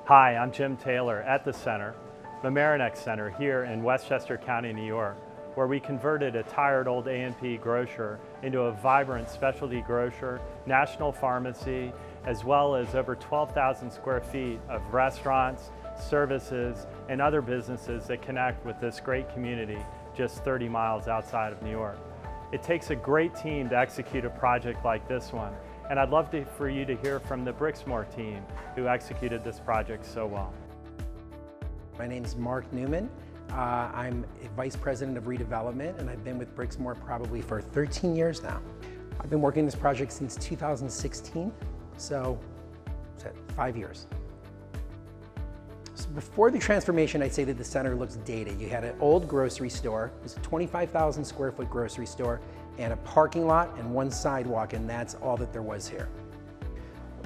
Hi, I'm Jim Taylor at the center, Mamaroneck Centre here in Westchester County, New York, where we converted a tired old A&P grocer into a vibrant specialty grocer, national pharmacy, as well as over 12,000 square feet of restaurants, services, and other businesses that connect with this great community just 30 miles outside of New York. It takes a great team to execute a project like this one, and I'd love for you to hear from the Brixmor team who executed this project so well. My name is Marc Newman. I'm Vice President of Redevelopment, and I've been with Brixmor probably for 13 years now. I've been working this project since 2016, so 5 years. So before the transformation, I'd say that the center looks dated. You had an old grocery store. It was a 25,000 square foot grocery store and a parking lot and one sidewalk, and that's all that there was here.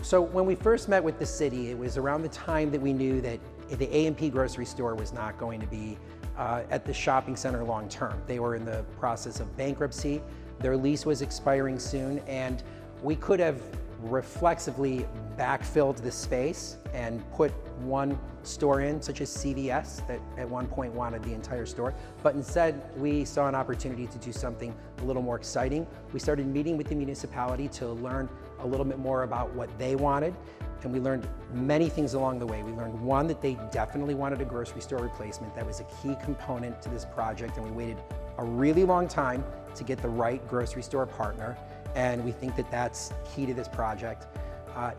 So when we first met with the city, it was around the time that we knew that the A&P grocery store was not going to be at the shopping center long term. They were in the process of bankruptcy. Their lease was expiring soon, and we could have reflexively backfilled the space and put one store in, such as CVS, that at one point wanted the entire store. But instead, we saw an opportunity to do something a little more exciting. We started meeting with the municipality to learn a little bit more about what they wanted, and we learned many things along the way. We learned, one, that they definitely wanted a grocery store replacement. That was a key component to this project, and we waited a really long time to get the right grocery store partner, and we think that that's key to this project.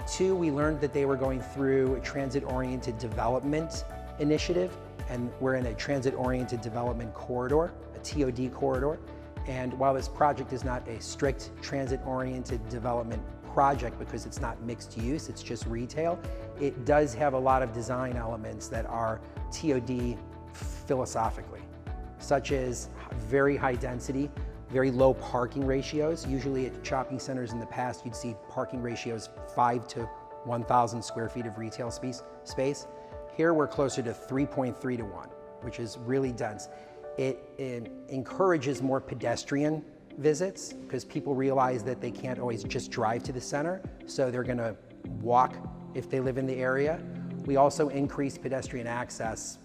Two, we learned that they were going through a transit-oriented development initiative, and we're in a transit-oriented development corridor, a TOD corridor. And while this project is not a strict transit-oriented development project because it's not mixed use, it's just retail, it does have a lot of design elements that are TOD philosophically, such as very high density, very low parking ratios. Usually at shopping centers in the past, you'd see parking ratios 5 to 1,000 square feet of retail space. Here we're closer to 3.3 to 1, which is really dense. It encourages more pedestrian visits because people realize that they can't always just drive to the center, so they're gonna walk if they live in the area. We also increased pedestrian access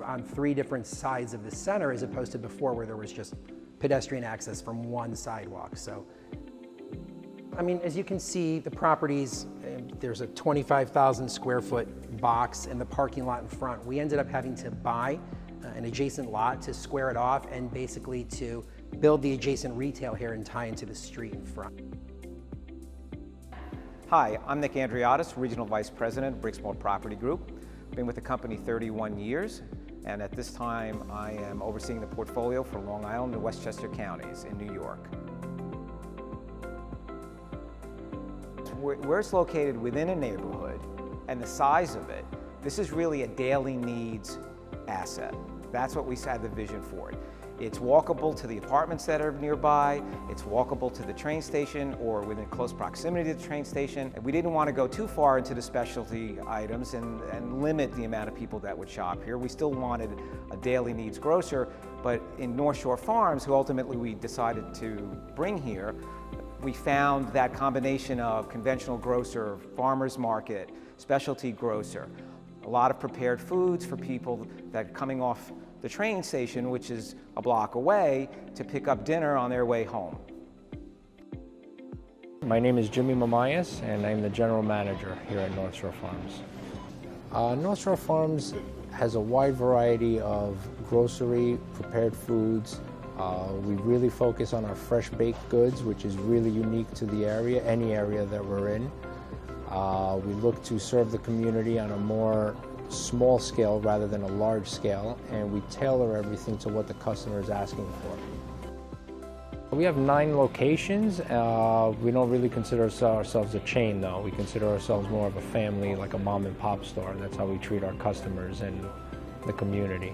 on 3 different sides of the center as opposed to before where there was just pedestrian access from one sidewalk. So, I mean, as you can see, the properties, there's a 25,000 square foot box in the parking lot in front. We ended up having to buy an adjacent lot to square it off and basically to build the adjacent retail here and tie into the street in front. Hi, I'm Nick Andreadis, Regional Vice President, Brixmor Property Group. I've been with the company 31 years, and at this time I am overseeing the portfolio for Long Island and Westchester counties in New York. Where it's located within a neighborhood and the size of it, this is really a daily needs asset. That's what we had the vision for it. It's walkable to the apartments that are nearby, it's walkable to the train station or within close proximity to the train station. We didn't want to go too far into the specialty items and limit the amount of people that would shop here. We still wanted a daily needs grocer, but in North Shore Farms, who ultimately we decided to bring here, we found that combination of conventional grocer, farmer's market, specialty grocer, a lot of prepared foods for people that are coming off the train station, which is a block away, to pick up dinner on their way home. My name is Jimmy Mamais, and I'm the general manager here at North Shore Farms. North Shore Farms has a wide variety of grocery, prepared foods. We really focus on our fresh baked goods, which is really unique to the area, any area that we're in. We look to serve the community on a more small scale rather than a large scale, and we tailor everything to what the customer is asking for. We have 9 locations. We don't really consider ourselves a chain though. We consider ourselves more of a family, like a mom and pop store. That's how we treat our customers and the community.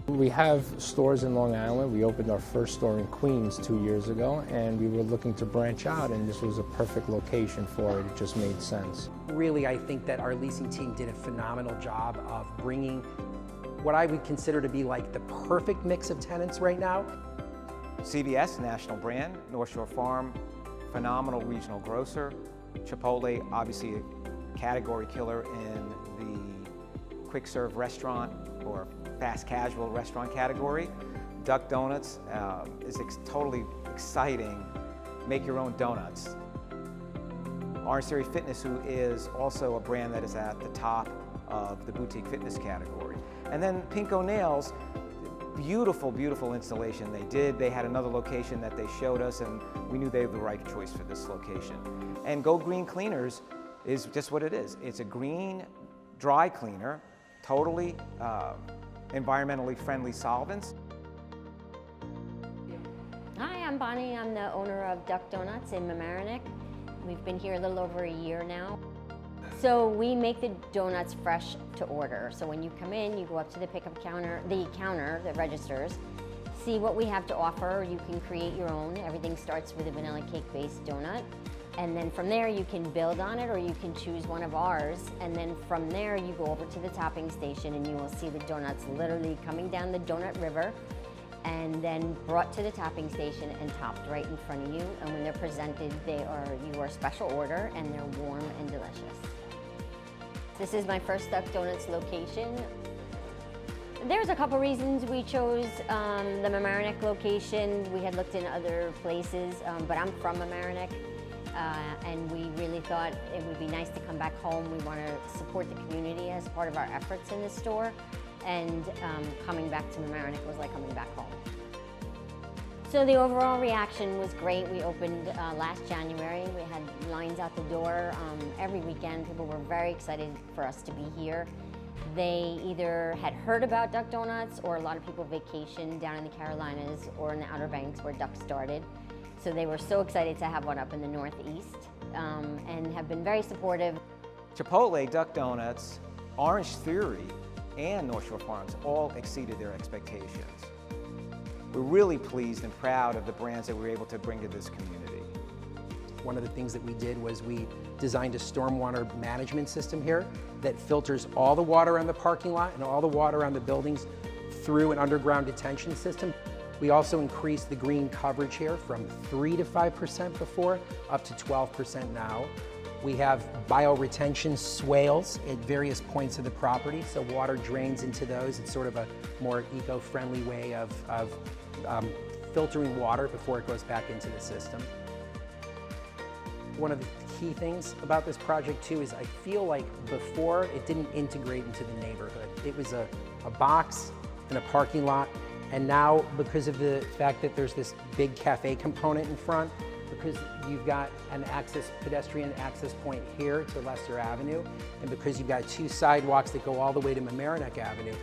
We have stores in Long Island. We opened our first store in Queens 2 years ago, and we were looking to branch out, and this was a perfect location for it. It just made sense. Really, I think that our leasing team did a phenomenal job of bringing what I would consider to be like the perfect mix of tenants right now. CVS, national brand, North Shore Farm, phenomenal regional grocer. Chipotle, obviously a category killer in the quick serve restaurant or fast casual restaurant category. Duck Donuts is totally exciting. Make your own donuts. Orange Theory Fitness, who is also a brand that is at the top of the boutique fitness category. And then Pinko Nails, beautiful, beautiful installation they did. They had another location that they showed us, and we knew they were the right choice for this location. And Go Green Cleaners is just what it is. It's a green dry cleaner, totally environmentally friendly solvents. Hi, I'm Bonnie. I'm the owner of Duck Donuts in Mamaroneck. We've been here a little over a year now. So we make the donuts fresh to order. So when you come in, you go up to the pickup counter, the registers, see what we have to offer. You can create your own. Everything starts with a vanilla cake-based donut. And then from there, you can build on it, or you can choose one of ours. And then from there, you go over to the topping station, and you will see the donuts literally coming down the donut river, and then brought to the topping station and topped right in front of you. And when they're presented, you are special order, and they're warm and delicious. This is my first Duck Donuts location. There's a couple reasons we chose the Mamaroneck location. We had looked in other places, but I'm from Mamaroneck, and we really thought it would be nice to come back home. We want to support the community as part of our efforts in the store, and coming back to Mamaroneck was like coming back home. So the overall reaction was great. We opened last January. We had lines out the door every weekend. People were very excited for us to be here. They either had heard about Duck Donuts, or a lot of people vacationed down in the Carolinas or in the Outer Banks where Duck started. So they were so excited to have one up in the Northeast, and have been very supportive. Chipotle, Duck Donuts, Orange Theory, and North Shore Farms all exceeded their expectations. We're really pleased and proud of the brands that we were able to bring to this community. One of the things that we did was we designed a stormwater management system here that filters all the water on the parking lot and all the water on the buildings through an underground detention system. We also increased the green coverage here from 3 to 5% before, up to 12% now. We have bioretention swales at various points of the property, so water drains into those. It's sort of a more eco-friendly way of filtering water before it goes back into the system. One of the key things about this project too is I feel like before it didn't integrate into the neighborhood. It was a box in a parking lot, and now because of the fact that there's this big cafe component in front, because you've got an pedestrian access point here to Leicester Avenue, and because you've got 2 sidewalks that go all the way to Mamaroneck Avenue,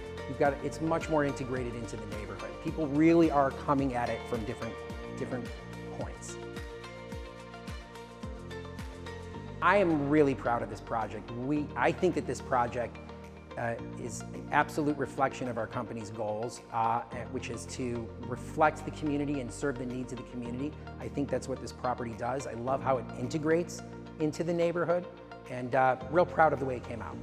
it's much more integrated into the neighborhood. People really are coming at it from different points. I am really proud of this project. I think that this project is an absolute reflection of our company's goals, which is to reflect the community and serve the needs of the community. I think that's what this property does. I love how it integrates into the neighborhood, and real proud of the way it came out.